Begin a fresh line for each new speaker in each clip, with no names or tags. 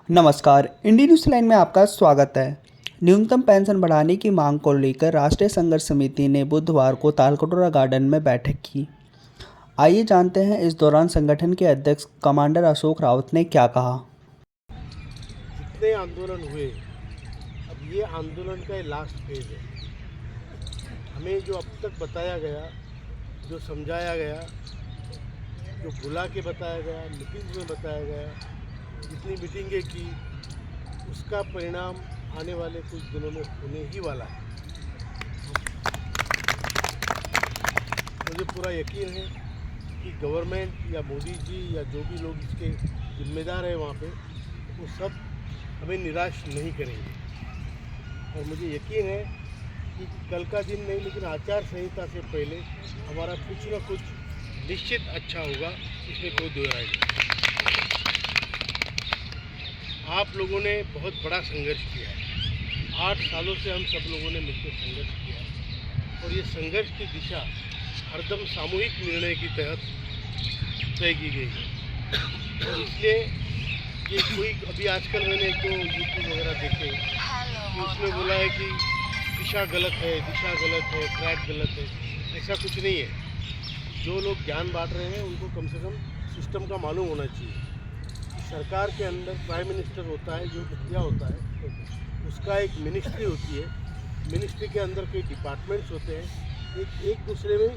नमस्कार, इंडी news line में आपका स्वागत है। न्यूनतम पेंशन बढ़ाने की मांग को लेकर राष्ट्रीय संघर्ष समिति ने बुधवार को तालकटोरा गार्डन में बैठक की। आइए जानते हैं इस दौरान संगठन के अध्यक्ष कमांडर अशोक रावत ने क्या कहा।
जितने आंदोलन हुए, अब ये आंदोलन का लास्ट फेज है। हमें जो अब तक बताया गया, जो समझाया गया, जो बुला के बताया गया, मीटिंग्स में बताया गया, जितनी मीटिंगें की, उसका परिणाम आने वाले कुछ दिनों में होने ही वाला है। मुझे पूरा यकीन है कि गवर्नमेंट या मोदी जी या जो भी लोग इसके जिम्मेदार हैं वहाँ पे, वो सब हमें निराश नहीं करेंगे। और मुझे यकीन है कि कल का दिन नहीं, लेकिन आचार संहिता से पहले हमारा कुछ ना कुछ निश्चित अच्छा होगा, इसमें कोई दो राय नहीं। आप लोगों ने बहुत बड़ा संघर्ष किया है। 8 सालों से हम सब लोगों ने मिलकर संघर्ष किया है और ये संघर्ष की दिशा हरदम सामूहिक निर्णय के तहत तय की गई है। और इसलिए ये कोई अभी आजकल मैंने एक दो यूट्यूब वगैरह देखे कि उसमें बोला है कि दिशा गलत है, ट्रैक गलत है। ऐसा कुछ नहीं है। जो लोग ज्ञान बांट रहे हैं उनको कम से कम सिस्टम का मालूम होना चाहिए। सरकार के अंदर प्राइम मिनिस्टर होता है, जो मुखिया होता है, उसका एक मिनिस्ट्री होती है। मिनिस्ट्री के अंदर कई डिपार्टमेंट्स होते हैं, एक दूसरे में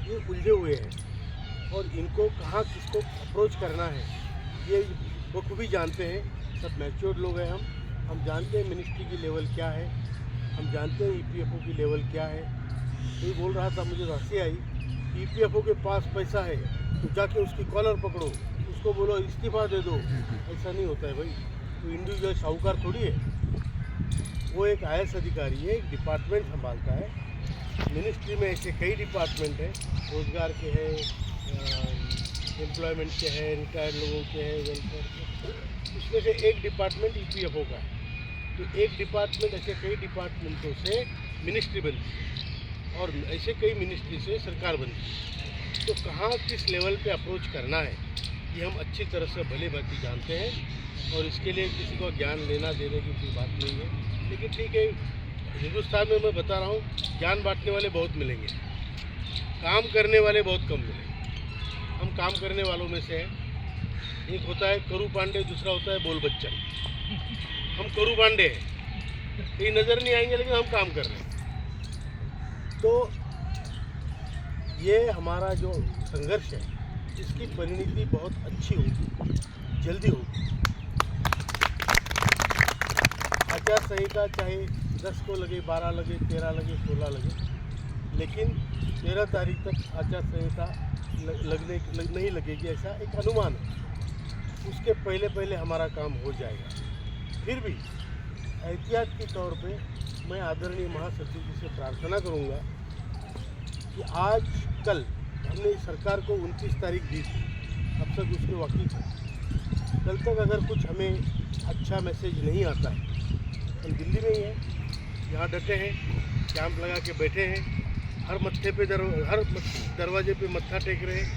ये उलझे हुए हैं और इनको कहाँ किसको अप्रोच करना है ये बखूबी जानते हैं। सब मैच्योर्ड लोग हैं। हम जानते हैं मिनिस्ट्री की लेवल क्या है, हम जानते हैं ईपीएफओ की लेवल क्या है। कोई बोल रहा था, मुझे हंसी आई, ईपीएफओ के पास पैसा है तो जाके उसकी कॉलर पकड़ो, उसको बोलो इस्तीफा दे दो। ऐसा नहीं होता है भाई। तो इंडिविजुअल साहूकार थोड़ी है, वो एक आईएएस अधिकारी है, एक डिपार्टमेंट संभालता है। मिनिस्ट्री में ऐसे कई डिपार्टमेंट हैं, रोजगार के हैं, एम्प्लॉयमेंट के हैं, रिटायर्ड लोगों के हैं, वेलफेयर के। उसमें से एक डिपार्टमेंट ईपीएफओ का है। तो एक डिपार्टमेंट, ऐसे कई डिपार्टमेंटों से मिनिस्ट्री बनती है और ऐसे कई मिनिस्ट्री से सरकार बनती है। तो कहाँ किस लेवल पे अप्रोच करना है ये हम अच्छी तरह से भली भांति जानते हैं और इसके लिए किसी को ज्ञान लेना देने की कोई बात नहीं है। लेकिन ठीक है, हिंदुस्तान में मैं बता रहा हूँ, ज्ञान बांटने वाले बहुत मिलेंगे, काम करने वाले बहुत कम मिलेंगे। हम काम करने वालों में से हैं। एक होता है करू पांडे, दूसरा होता है बोल बच्चन। हम करू पांडे हैं, कहीं नज़र नहीं आएंगे लेकिन हम काम कर रहे हैं। तो ये हमारा जो संघर्ष है, इसकी परिणति बहुत अच्छी होगी, जल्दी होगी। आचार संहिता चाहे 10 को लगे, 12 लगे, 13 लगे, 16 लगे, लेकिन 13 तारीख तक आचार संहिता नहीं लगेगी, ऐसा एक अनुमान है। उसके पहले पहले हमारा काम हो जाएगा। फिर भी एहतियात के तौर पे मैं आदरणीय महासचिव जी से प्रार्थना करूंगा कि आज कल हमने सरकार को 29 तारीख दी थी, अब तक उसके वाकिफ है। कल तक अगर कुछ हमें अच्छा मैसेज नहीं आता है, हम दिल्ली में ही हैं, यहाँ डटे हैं, कैंप लगा के बैठे हैं, हर हर दरवाजे पे मत्था टेक रहे हैं,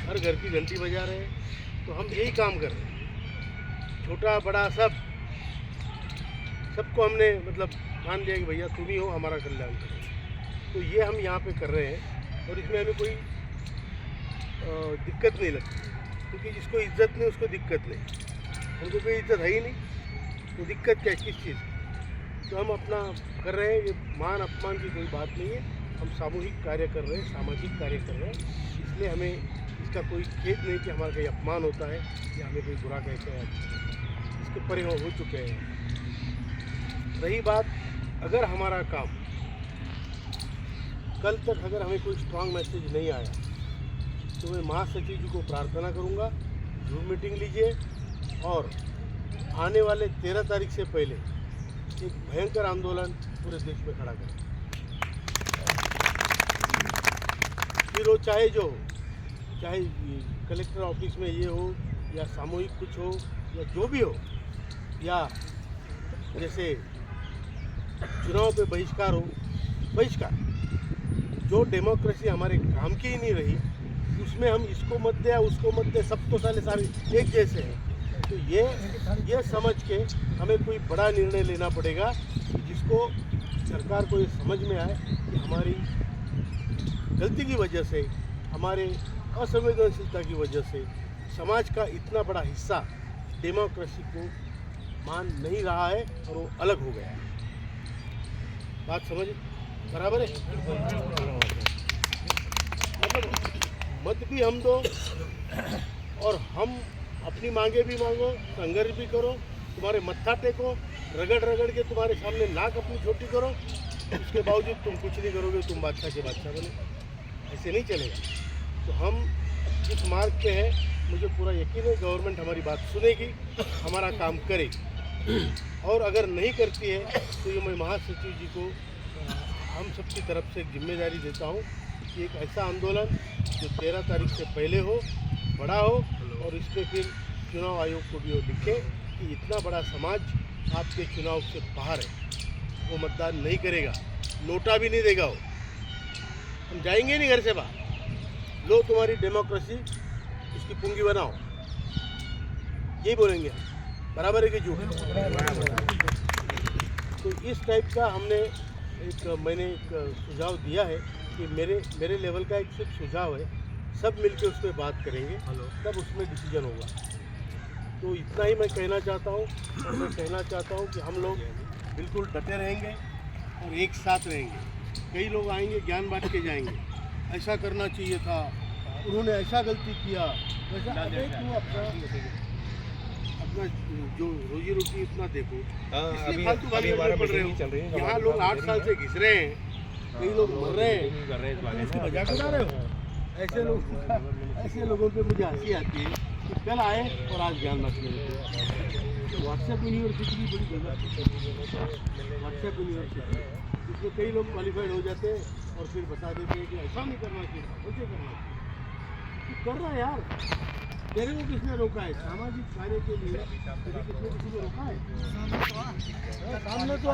हर घर की घंटी बजा रहे हैं। तो हम यही काम कर रहे हैं, छोटा बड़ा सबको हमने मतलब मान लिया कि भैया तुम ही हो हमारा कल्याण करो। तो ये हम यहाँ पे कर रहे हैं और इसमें हमें कोई दिक्कत नहीं लगती, क्योंकि जिसको इज्जत नहीं उसको दिक्कत नहीं। हमको कोई इज्जत है ही नहीं, तो दिक्कत क्या, किस चीज़ की। तो हम अपना कर रहे हैं, ये मान अपमान की कोई बात नहीं है। हम सामूहिक कार्य कर रहे हैं, सामाजिक कार्य कर रहे हैं, इसलिए हमें इसका कोई खेद नहीं कि हमारा कोई अपमान होता है या हमें कोई बुरा कहते हैं। इसके परे हो चुके हैं। रही बात, अगर हमारा काम कल तक अगर हमें कोई स्ट्रांग मैसेज नहीं आया, तो मैं महासचिव जी को प्रार्थना करूंगा, जरूर मीटिंग लीजिए और आने वाले 13 तारीख से पहले एक भयंकर आंदोलन पूरे देश में खड़ा करें। फिर वो चाहे जो हो, चाहे कलेक्टर ऑफिस में ये हो या सामूहिक कुछ हो या जो भी हो, या जैसे चुनाव पे बहिष्कार हो, बहिष्कार। जो डेमोक्रेसी हमारे काम की ही नहीं रही, उसमें हम इसको मत दे उसको मत दे, सब तो सारे एक जैसे हैं। तो ये समझ के हमें कोई बड़ा निर्णय लेना पड़ेगा जिसको सरकार को ये समझ में आए कि हमारी गलती की वजह से, हमारे असंवेदनशीलता की वजह से समाज का इतना बड़ा हिस्सा डेमोक्रेसी को मान नहीं रहा है और वो अलग हो गया है। बात समझ बराबर है? मतलब मत भी हम दो और हम अपनी मांगे भी मांगो, संघर्ष भी करो, तुम्हारे मत्था टेको, रगड़ रगड़ के तुम्हारे सामने नाक अपनी छोटी करो, उसके बावजूद तुम कुछ नहीं करोगे, तुम बादशाह के बादशाह बनो। ऐसे नहीं चलेगा। तो हम इस मार्ग पे हैं, मुझे पूरा यकीन है गवर्नमेंट हमारी बात सुनेगी, हमारा काम करेगी। और अगर नहीं करती है तो ये मैं महासचिव जी को हम सबकी तरफ से एक जिम्मेदारी देता हूँ कि एक ऐसा आंदोलन जो 13 तारीख से पहले हो, बड़ा हो, और इस पर फिर चुनाव आयोग को भी वो लिखे कि इतना बड़ा समाज आपके चुनाव से बाहर है, वो मतदान नहीं करेगा, नोटा भी नहीं देगा। वो हम जाएंगे नहीं घर से बाहर, लो तुम्हारी डेमोक्रेसी, इसकी पूंगी बनाओ, यही बोलेंगे हम। बराबर है कि झूठ? तो इस टाइप का मैंने एक सुझाव दिया है कि मेरे लेवल का एक सिर्फ सुझाव है, सब मिलके उस पर बात करेंगे, तब उसमें डिसीजन होगा। तो इतना ही मैं कहना चाहता हूँ, और मैं कहना चाहता हूँ कि हम लोग बिल्कुल डटे रहेंगे और एक साथ रहेंगे। कई लोग आएंगे ज्ञान बांट के जाएंगे, ऐसा करना चाहिए था, उन्होंने ऐसा गलती किया, वैसा। अपना जो रोजी रोटी इतना देखो, इसलिए फालतू गाली पड़ रहे हो। यहाँ लोग 8 साल से घिस रहे हैं, कई लोग मर रहे हैं, तुम इसकी मजाक उड़ा रहे हो। ऐसे लोगों पे मुझे हंसी आती है कि कल आए और आज ज्ञान बांट रहे। तो व्हाट्सएप यूनिवर्सिटी भी बड़ी जगह है, व्हाट्सएप यूनिवर्सिटी, इसमें कई लोग क्वालिफाइड हो जाते हैं और फिर बता देते हैं कि ऐसा नहीं करना चाहिए, ऐसे करना चाहिए। तो कर रहा है यार, तेरे को किसने रोका है? सामाजिक कार्य के लिए किसी को रोका है? सामने तो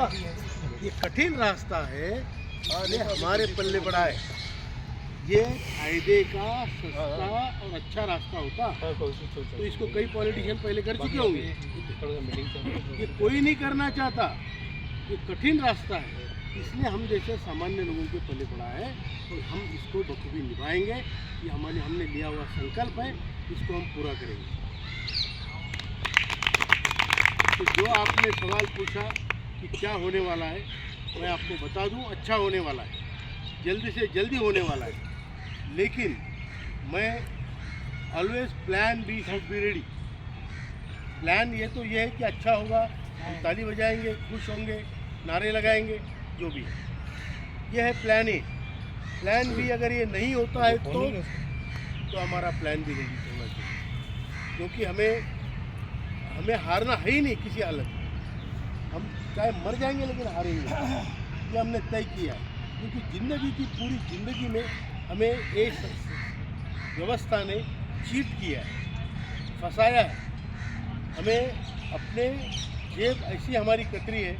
ये कठिन रास्ता है और ये हमारे पल्ले पड़ा है। ये फायदे का सस्ता और अच्छा रास्ता होता तो इसको कई पॉलिटिशियन पहले कर चुके होंगे। ये कोई नहीं करना चाहता, ये कठिन रास्ता है, इसलिए हम जैसे सामान्य लोगों के पल्ले पड़ा है और हम इसको बखूबी निभाएंगे। ये हमने लिया हुआ संकल्प है, इसको हम पूरा करेंगे। तो जो आपने सवाल पूछा कि क्या होने वाला है, मैं आपको बता दूं, अच्छा होने वाला है, जल्दी से जल्दी होने वाला है। लेकिन मैं always plan B should be ready. Plan ये तो ये है कि अच्छा होगा, हम ताली बजाएंगे, खुश होंगे, नारे लगाएंगे, जो भी है, ये है प्लान ए। प्लान बी अगर ये नहीं होता है तो हमारा प्लान भी रेडी होना चाहिए, क्योंकि हमें हारना है ही नहीं किसी हालत में। हम चाहे मर जाएंगे लेकिन हारेंगे, ये हमने तय किया। क्योंकि ज़िंदगी की पूरी ज़िंदगी में हमें एक व्यवस्था ने चीट किया है, फंसाया है। हमें अपने जेब ऐसी हमारी कतरी है